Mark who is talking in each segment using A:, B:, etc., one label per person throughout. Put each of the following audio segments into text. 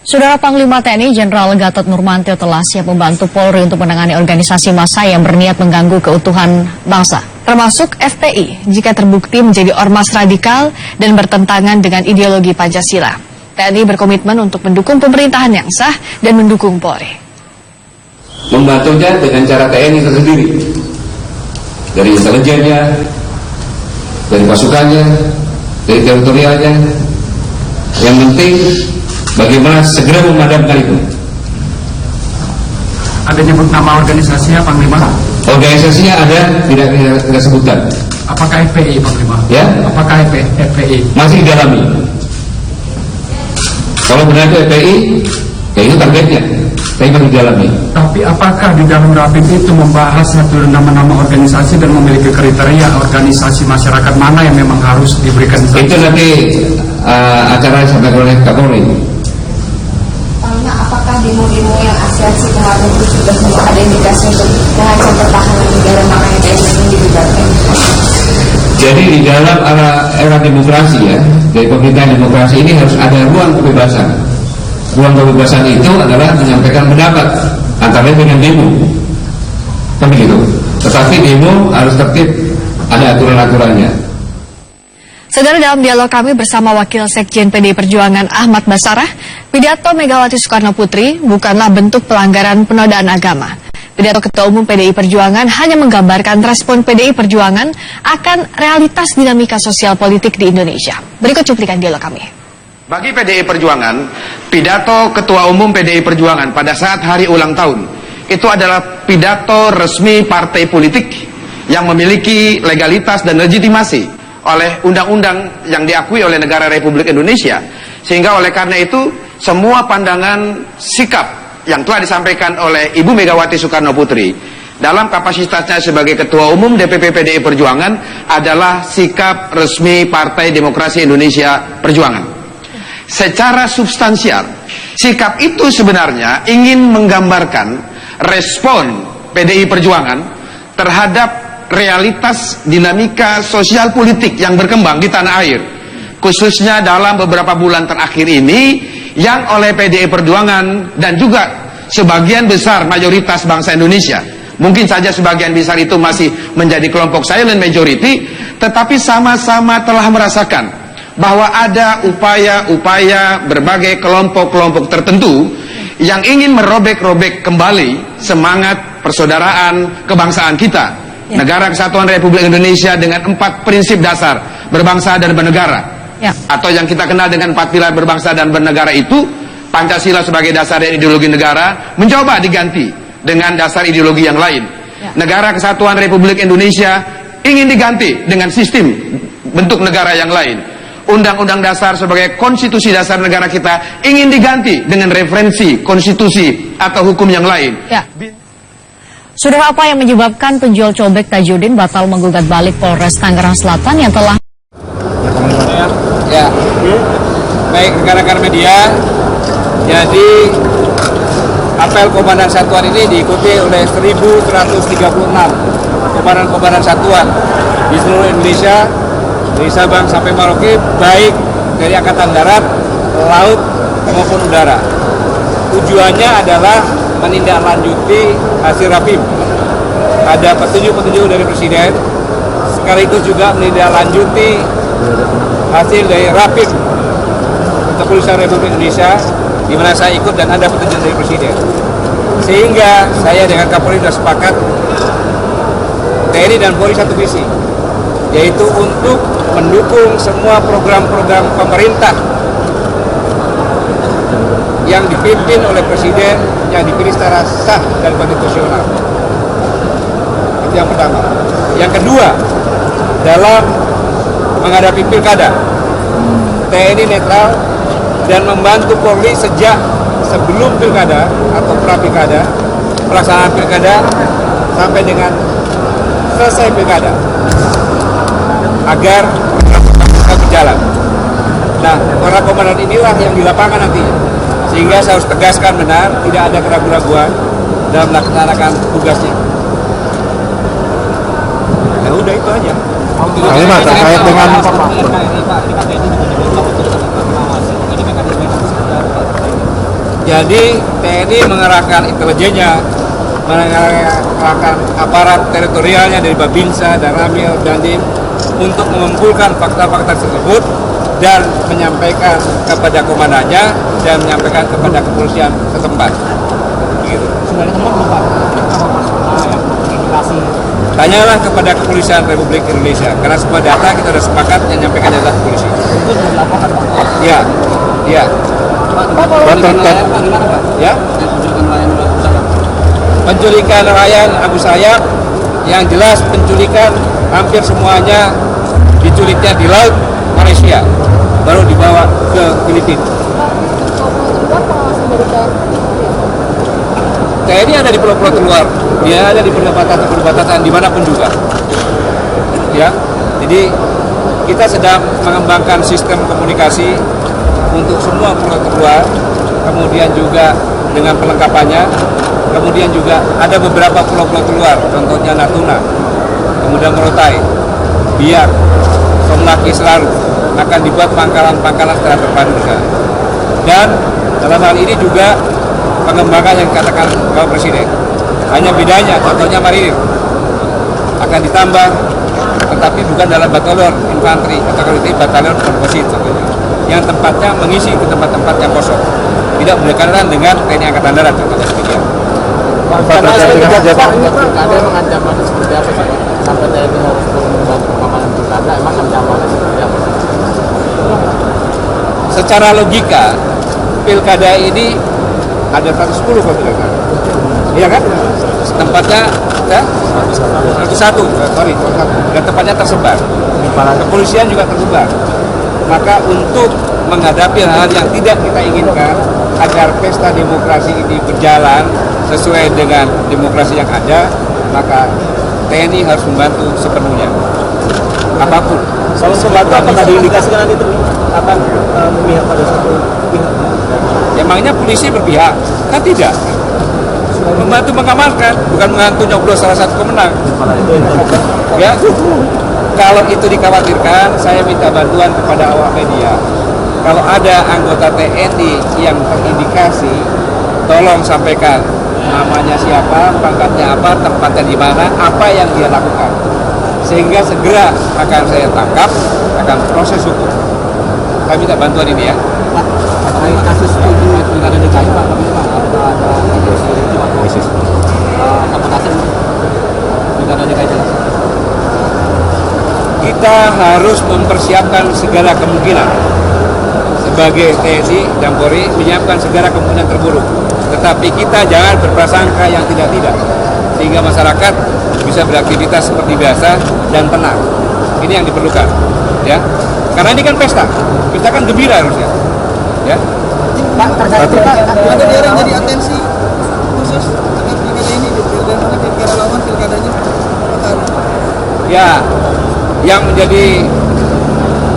A: Saudara Panglima TNI Jenderal Gatot Nurmantio telah siap membantu Polri untuk menangani organisasi massa yang berniat mengganggu keutuhan bangsa, termasuk FPI jika terbukti menjadi ormas radikal dan bertentangan dengan ideologi Pancasila. TNI berkomitmen untuk mendukung pemerintahan yang sah dan mendukung Polri.
B: Membantunya dengan cara TNI tersendiri, dari intelijennya, dari pasukannya, dari teritorialnya. Yang penting bagaimana segera memadamkan itu.
C: Ada nyebut nama organisasinya, Panglima?
B: Organisasinya ada, tidak sebutkan.
C: Apakah FPI, Panglima?
B: Ya?
C: Apakah FPI?
B: Masih didalami. Kalau benar itu FPI, ya itu targetnya. Tapi masih didalami.
C: Tapi apakah di dalam rapim itu membahas satu nama-nama organisasi dan memiliki kriteria organisasi masyarakat mana yang memang harus diberikan?
B: Itu nanti acara disampaikan oleh Kapolri.
D: Apakah demo-demo yang asiasi kemarin itu sudah ada indikasi untuk mengancam pertahanan negara, makanya TNI ingin dilibatkan?
B: Jadi di dalam era demokrasi ya, dari pemerintahan demokrasi ini harus ada ruang kebebasan. Ruang kebebasan itu adalah menyampaikan pendapat, antara lain dengan demo, kan begitu. Tetapi demo harus tertib, ada aturan-aturannya.
A: Saudara, dalam dialog kami bersama Wakil Sekjen PDI Perjuangan Ahmad Basarah, pidato Megawati Soekarno Putri bukanlah bentuk pelanggaran penodaan agama. Pidato Ketua Umum PDI Perjuangan hanya menggambarkan respon PDI Perjuangan akan realitas dinamika sosial politik di Indonesia. Berikut cuplikan dialog kami.
E: Bagi PDI Perjuangan, pidato Ketua Umum PDI Perjuangan pada saat hari ulang tahun itu adalah pidato resmi partai politik yang memiliki legalitas dan legitimasi oleh undang-undang yang diakui oleh negara Republik Indonesia. Sehingga oleh karena itu semua pandangan sikap yang telah disampaikan oleh Ibu Megawati Soekarno Putri dalam kapasitasnya sebagai Ketua Umum DPP PDI Perjuangan adalah sikap resmi Partai Demokrasi Indonesia Perjuangan. Secara substansial, sikap itu sebenarnya ingin menggambarkan respon PDI Perjuangan terhadap realitas dinamika sosial politik yang berkembang di tanah air, khususnya dalam beberapa bulan terakhir ini, yang oleh PDI Perjuangan dan juga sebagian besar mayoritas bangsa Indonesia, mungkin saja sebagian besar itu masih menjadi kelompok silent majority, tetapi sama-sama telah merasakan bahwa ada upaya-upaya berbagai kelompok-kelompok tertentu yang ingin merobek-robek kembali semangat persaudaraan kebangsaan kita, Negara Kesatuan Republik Indonesia dengan 4 prinsip dasar berbangsa dan bernegara, atau yang kita kenal dengan 4 pilar berbangsa dan bernegara itu. Pancasila sebagai dasar dan ideologi negara mencoba diganti dengan dasar ideologi yang lain. Negara Kesatuan Republik Indonesia ingin diganti dengan sistem bentuk negara yang lain. Undang-undang dasar sebagai konstitusi dasar negara kita ingin diganti dengan referensi konstitusi atau hukum yang lain.
A: Saudara, apa yang menyebabkan penjual cobek Tajudin batal menggugat balik Polres Tangerang Selatan yang telah...
F: Ya, baik rekan-rekan media, jadi apel Komandan Satuan ini diikuti oleh 1.136 komandan-komandan satuan di seluruh Indonesia, dari Sabang sampai Merauke, baik dari Angkatan Darat, Laut maupun Udara. Tujuannya adalah menindaklanjuti hasil rapim. Ada petunjuk-petunjuk dari Presiden, sekaligus juga menindaklanjuti hasil dari rapim Kepolisian Republik Indonesia, di mana saya ikut dan ada petunjuk dari Presiden. Sehingga saya dengan Kapolri sudah sepakat, TNI dan Polri satu visi, yaitu untuk mendukung semua program-program pemerintah yang dipimpin oleh Presiden, yang dipilih secara sah dan konstitusional. Itu yang pertama. Yang kedua, dalam menghadapi pilkada, TNI netral dan membantu Polri sejak sebelum pilkada atau pra-pilkada, pelaksanaan pilkada sampai dengan selesai pilkada, agar bisa berjalan. Nah, para komandan inilah yang di lapangan nantinya, sehingga saya harus tegaskan benar, tidak ada keraguan-keraguan dalam melaksanakan tugasnya. Ya udah, itu aja.
G: Pak, terkait dengan
F: Jadi TNI mengerahkan intelijennya, mengerahkan aparat teritorialnya dari Babinsa dan Ramil dan Dandim untuk mengumpulkan fakta-fakta tersebut dan menyampaikan kepada komandannya dan menyampaikan kepada kepolisian setempat. Gitu. Tanyalah kepada kepolisian Republik Indonesia, karena semua data kita sudah sepakat yang menyampaikan adalah polisi. Ya, ya. Ya. Penculikan nelayan Abu Sayyaf, yang jelas penculikan hampir semuanya diculiknya di laut Malaysia, baru dibawa ke Filipina. TNI ada di pulau-pulau terluar, dia ada di perbatasan dimanapun juga. Ya, jadi kita sedang mengembangkan sistem komunikasi untuk semua pulau terluar, kemudian juga dengan perlengkapannya, kemudian juga ada beberapa pulau-pulau terluar, contohnya Natuna, kemudian Morotai, Biak, Somlaki Selaru, akan dibuat pangkalan-pangkalan secara terpadu juga. Dan dalam hal ini juga pengembangan yang dikatakan Bapak Presiden, hanya bedanya, contohnya Marinir akan ditambah, tetapi bukan dalam batalion infanteri atau kalau itu batalion komposit contohnya, yang tempatnya mengisi ke tempat-tempat yang kosong, tidak berdekatan dengan TNI Angkatan Darat contohnya demikian.
G: Ada mengancamannya seperti apa sih Pak? Sampai TNI harus membantu pengamanan pilkada, emang ancamannya seperti apa?
F: Secara logika, pilkada ini ada 110 kalau tidak salah. Iya kan? Tempatnya ya, 101, sorry, dan tempatnya tersebar. Kepolisian juga tersebar. Maka untuk menghadapi hal yang tidak kita inginkan, agar pesta demokrasi ini berjalan sesuai dengan demokrasi yang ada, maka TNI harus membantu sepenuhnya. Apapun.
H: Kalau membantu apakah diindikasikan nanti akan memihak pada satu pihak?
F: Emangnya polisi berpihak? Kan tidak. Membantu mengamankan, bukan mengantu nyoblos salah satu pemenang. Ya, kalau itu dikhawatirkan, saya minta bantuan kepada awak media. Kalau ada anggota TNI yang terindikasi, tolong sampaikan namanya siapa, pangkatnya apa, tempatnya di mana, apa yang dia lakukan, sehingga segera akan saya tangkap, akan proses hukum. Kami minta bantuan ini ya.
H: Terkait kasus pilkada DKI Pak, ada krisis. Apakah pilkada DKI jelas?
F: Kita harus mempersiapkan segala kemungkinan. Sebagai TNI dan Polri menyiapkan segala kemungkinan terburuk. Tetapi kita jangan berprasangka yang tidak-tidak, sehingga masyarakat bisa beraktivitas seperti biasa dan tenang. Ini yang diperlukan, ya. Karena ini kan pesta, kita kan gembira harusnya, ya.
H: Pak, terkait
I: ada daerah yang jadi atensi khusus terkait pilkada ini, dan mana pilkada lawan pilkadanya?
F: Ya, yang menjadi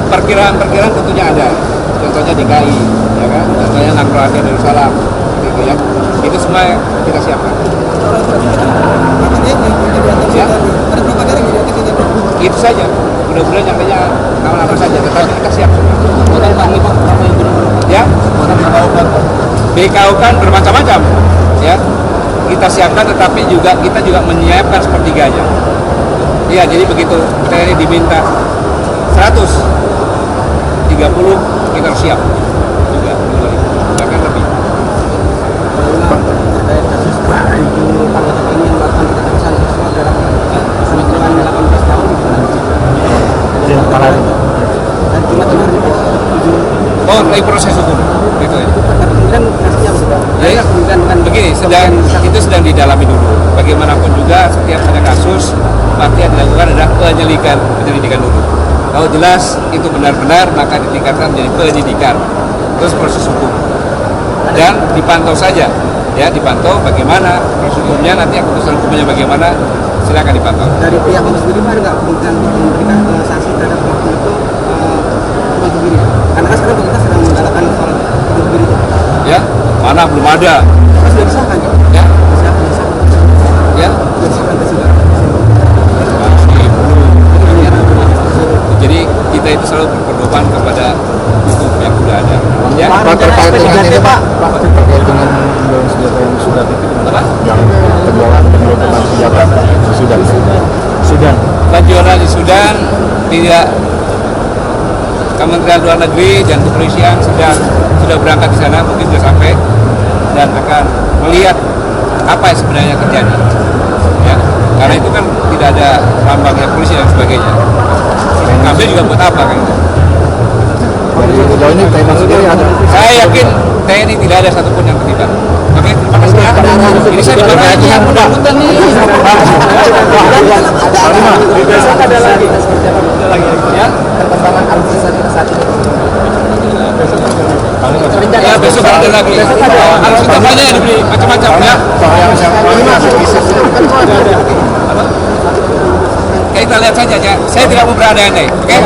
F: perkiraan tentunya ada. Contohnya DKI, ya kan? Contohnya Nakroasia Darussalam, gitu ya. Itu semua kita siapkan. Ya.
I: Ada berapa daerah yang jadi atensi?
F: Itu saja. Mudah-mudahan nyatanya aman-aman saja. Tetapi kita siap semua. Ya. BKU kan bermacam-macam, ya. Kita siapkan, tetapi juga kita juga menyiapkan sepertiganya. Ya, jadi begitu TNI diminta 130, kita harus siap juga, bahkan lebih. Oh, lagi proses hukum, gitu ya. Ya, begini, itu sedang didalami dulu. Bagaimanapun juga, setiap ada kasus, pasti yang dilakukan adalah penyelidikan dulu. Kalau jelas itu benar-benar, maka ditingkatkan menjadi penyidikan, terus proses hukum, dan dipantau saja, ya, dipantau bagaimana proses hukumnya, nanti keputusan hukumnya bagaimana, silakan dipantau.
H: Dari pihak itu sendiri ada nggak kemungkinan memberikan sanksi terhadap pelaku itu bunuh diri? Karena kan sekarang pemerintah sedang menggalakkan soal bunuh diri.
F: Ya, mana belum ada.
H: Sudah disahkan ya?
F: Ya, ya.
H: Sudah disahkan ke saudara.
F: Jadi kita itu selalu berpedoman kepada hukum yang sudah ada. Ya.
G: Pak, terkait dengan ini Pak, terkait dengan
F: dan tidak Kementerian Luar Negeri dan Kepolisian sudah berangkat di sana, mungkin sudah sampai dan akan melihat apa yang sebenarnya terjadi. Ya, karena itu kan tidak ada lambangnya polisi dan sebagainya. Kami juga buat apa kan?
G: Sejauh ini TNI sendiri ada.
F: Saya yakin TNI tidak ada satupun yang terlibat. Oke, terima kasih. Ini saya dipercaya yang mudah-mudahan nih.
H: Besok ada lagi.
F: Ya.
H: Perkembangan arus saat ini.
F: Ya, besok ada lagi. Harus kita banyak yang dibeli macam-macam ya. Kita lihat saja ya. Saya tidak mau berandai-andai. Oke?